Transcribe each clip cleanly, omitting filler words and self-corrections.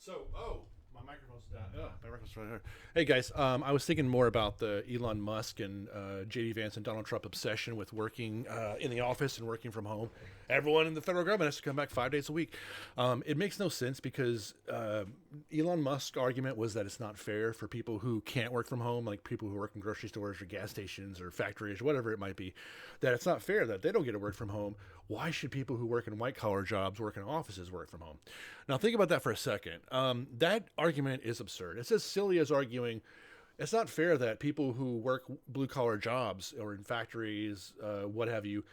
My microphone's down. Oh, my microphone's right here. Hey guys, I was thinking more about the Elon Musk and JD Vance and Donald Trump obsession with working in the office and working from home. Everyone in the federal government has to come back 5 days a week. It makes no sense because Elon Musk's argument was that it's not fair for people who can't work from home, like people who work in grocery stores or gas stations or factories, or whatever it might be, that it's not fair that they don't get to work from home. Why should people who work in white collar jobs work in offices work from home? Now, think about that for a second. That argument is absurd. It's as silly as arguing it's not fair that people who work blue collar jobs or in factories, what have you,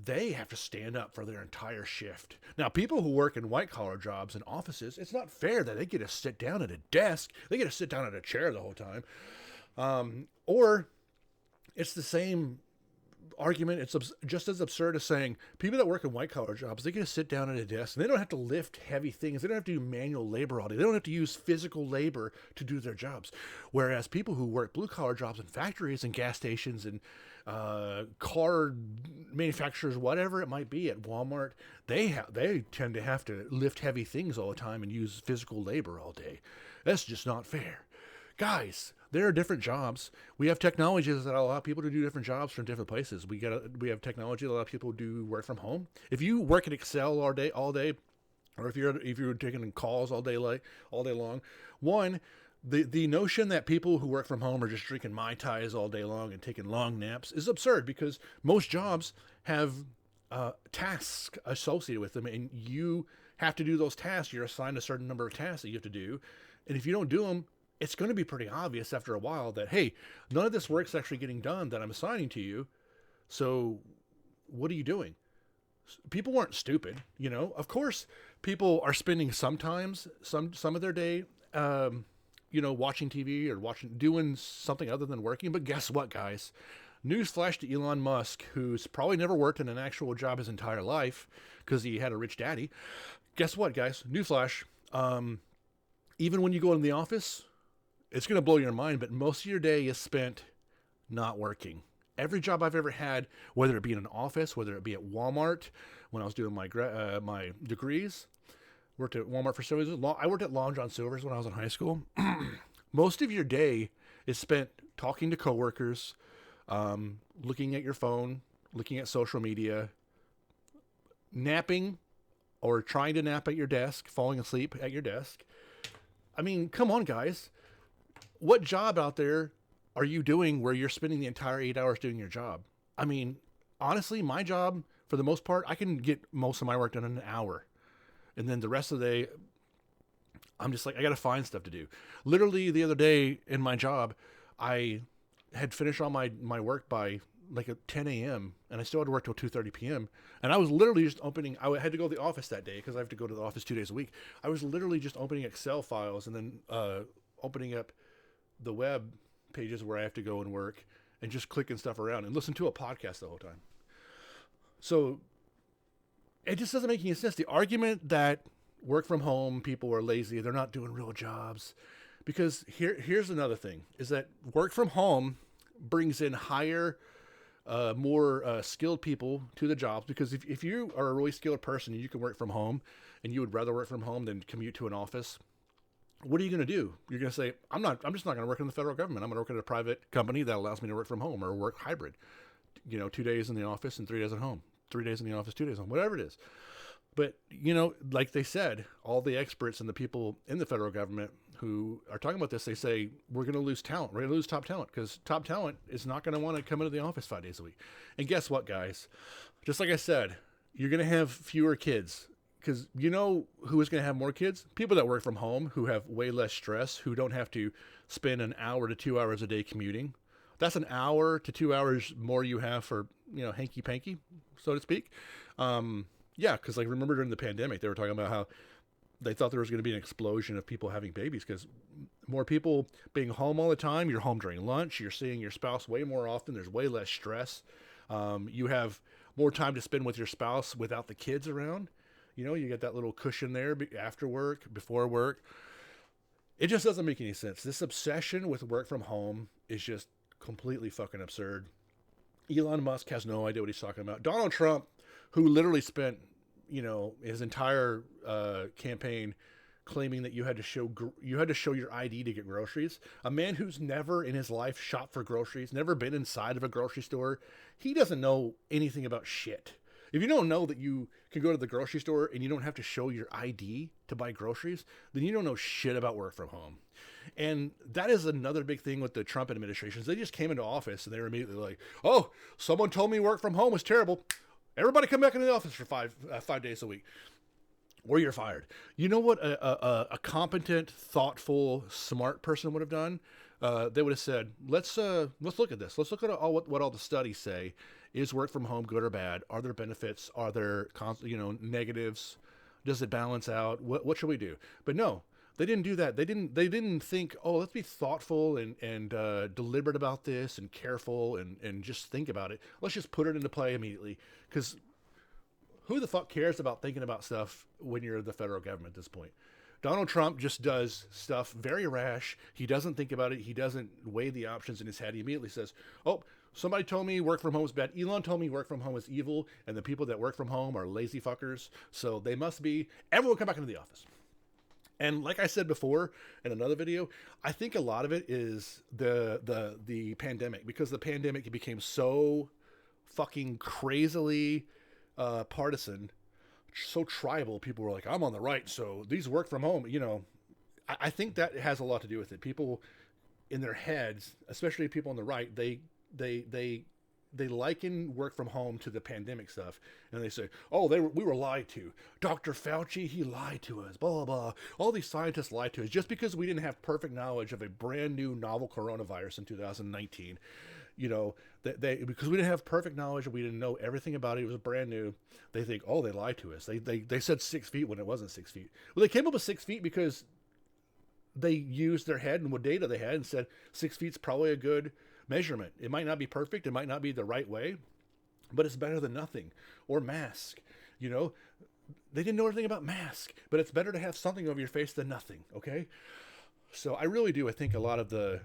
they have to stand up for their entire shift. Now, people who work in white collar jobs and offices, it's not fair that they get to sit down at a desk, they get to sit down at a chair the whole time. Or it's the same argument. It's just as absurd as saying people that work in white collar jobs, they get to sit down at a desk and they don't have to lift heavy things. They don't have to do manual labor all day. They don't have to use physical labor to do their jobs. Whereas people who work blue collar jobs in factories and gas stations and car manufacturers, whatever it might be, at Walmart, they tend to have to lift heavy things all the time and use physical labor all day. That's just not fair. Guys, there are different jobs. We have technologies that allow people to do different jobs from different places. We have technology that allows people to do work from home. If you work at Excel all day, or if you're taking calls all day long, one, the notion that people who work from home are just drinking Mai Tais all day long and taking long naps is absurd because most jobs have tasks associated with them, and you have to do those tasks. You're assigned a certain number of tasks that you have to do, and if you don't do them, it's going to be pretty obvious after a while that, hey, none of this work's actually getting done that I'm assigning to you. So what are you doing? People weren't stupid, you know. Of course, people are spending some of their day, watching TV or doing something other than working. But guess what, guys? Newsflash to Elon Musk, who's probably never worked in an actual job his entire life because he had a rich daddy. Guess what, guys? Newsflash. Even when you go in the office, it's going to blow your mind, but most of your day is spent not working. Every job I've ever had, whether it be in an office, whether it be at Walmart, when I was doing my degrees, worked at Walmart for several years. I worked at Long John Silver's when I was in high school. Most of your day is spent talking to coworkers, looking at your phone, looking at social media, napping or trying to nap at your desk, falling asleep at your desk. I mean, come on, guys. What job out there are you doing where you're spending the entire 8 hours doing your job? I mean, honestly, my job, for the most part, I can get most of my work done in an hour. And then the rest of the day, I'm just like, I got to find stuff to do. Literally, the other day in my job, I had finished all my work by like at 10 a.m. and I still had to work till 2:30 p.m. And I was literally just I had to go to the office that day because I have to go to the office 2 days a week. I was literally just opening Excel files and then opening up the web pages where I have to go and work and just clicking stuff around and listen to a podcast the whole time. So it just doesn't make any sense. The argument that work from home people are lazy, they're not doing real jobs, because here's another thing is that work from home brings in higher, more skilled people to the jobs, because if you are a really skilled person and you can work from home and you would rather work from home than commute to an office, what are you going to do? You're going to say, I'm just not going to work in the federal government. I'm going to work at a private company that allows me to work from home or work hybrid. 2 days in the office and 3 days at home. 3 days in the office, 2 days at home, whatever it is. But, like they said, all the experts and the people in the federal government who are talking about this, they say, we're going to lose talent. We're going to lose top talent because top talent is not going to want to come into the office 5 days a week. And guess what, guys? Just like I said, you're going to have fewer kids. Because you know who is going to have more kids? People that work from home, who have way less stress, who don't have to spend an hour to 2 hours a day commuting. That's an hour to 2 hours more you have for, hanky-panky, so to speak. Because remember during the pandemic, they were talking about how they thought there was going to be an explosion of people having babies because more people being home all the time. You're home during lunch. You're seeing your spouse way more often. There's way less stress. You have more time to spend with your spouse without the kids around. You get that little cushion there after work, before work. It just doesn't make any sense. This obsession with work from home is just completely fucking absurd. Elon Musk has no idea what he's talking about. Donald Trump, who literally spent, his entire campaign claiming that you had to show your ID to get groceries. A man who's never in his life shopped for groceries, never been inside of a grocery store, he doesn't know anything about shit. If you don't know that you can go to the grocery store and you don't have to show your ID to buy groceries, then you don't know shit about work from home. And that is another big thing with the Trump administration. They just came into office and they were immediately like, oh, someone told me work from home was terrible. Everybody come back into the office for 5 days a week, or you're fired. You know what a competent, thoughtful, smart person would have done? They would have said, let's look at this. Let's look at what all the studies say. Is work from home good or bad? Are there benefits? Are there negatives? Does it balance out? What should we do? But no, they didn't do that. They didn't think, oh, let's be thoughtful and deliberate about this and careful and just think about it. Let's just put it into play immediately. Because who the fuck cares about thinking about stuff when you're the federal government at this point? Donald Trump just does stuff very rash. He doesn't think about it. He doesn't weigh the options in his head. He immediately says, oh, somebody told me work from home is bad. Elon told me work from home is evil, and the people that work from home are lazy fuckers. So they must be, everyone come back into the office. And like I said before in another video, I think a lot of it is the pandemic, because the pandemic became so fucking crazily partisan, so tribal. People were like, I'm on the right, so these work from home. I think that has a lot to do with it. People in their heads, especially people on the right, they liken work from home to the pandemic stuff, and they say, oh, we were lied to. Dr. Fauci, he lied to us, blah, blah, blah. All these scientists lied to us just because we didn't have perfect knowledge of a brand new novel coronavirus in 2019. Because we didn't have perfect knowledge, we didn't know everything about it. It was brand new. They think, oh, they lied to us. They said 6 feet when it wasn't 6 feet. Well, they came up with 6 feet because they used their head and what data they had and said 6 feet's probably a good measurement. It might not be perfect. It might not be the right way, but it's better than nothing. Or mask. They didn't know anything about mask, but it's better to have something over your face than nothing. Okay. So I really do. I think a lot of the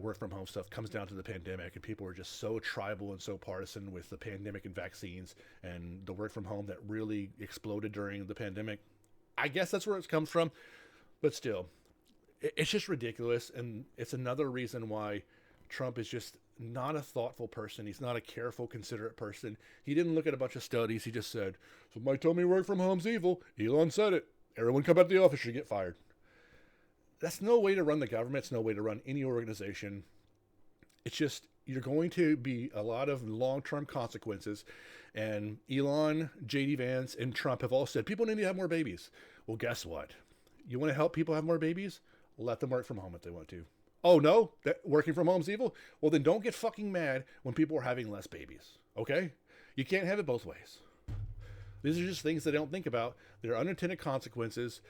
work from home stuff comes down to the pandemic, and people were just so tribal and so partisan with the pandemic and vaccines and the work from home that really exploded during the pandemic. I guess that's where it comes from, but still, it's just ridiculous. And it's another reason why Trump is just not a thoughtful person. He's not a careful, considerate person. He didn't look at a bunch of studies. He just said, somebody told me work from home's evil. Elon said it. Everyone come out to the office should get fired. That's no way to run the government. It's no way to run any organization. It's just, you're going to be a lot of long-term consequences. And Elon, JD Vance, and Trump have all said, people need to have more babies. Well, guess what? You want to help people have more babies? Let them work from home if they want to. Oh, no? That working from home is evil? Well, then don't get fucking mad when people are having less babies. Okay? You can't have it both ways. These are just things they don't think about. They're unintended consequences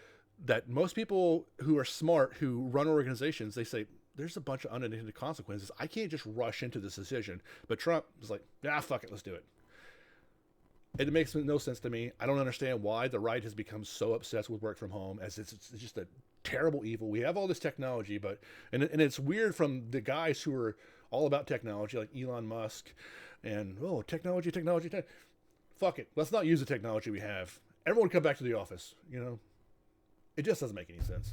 that most people who are smart, who run organizations, they say, there's a bunch of unintended consequences. I can't just rush into this decision. But Trump is like, fuck it, let's do it. It makes no sense to me. I don't understand why the right has become so obsessed with work from home, as it's just a terrible evil. We have all this technology, and it's weird from the guys who are all about technology, like Elon Musk, and technology. Fuck it. Let's not use the technology we have. Everyone come back to the office. It just doesn't make any sense.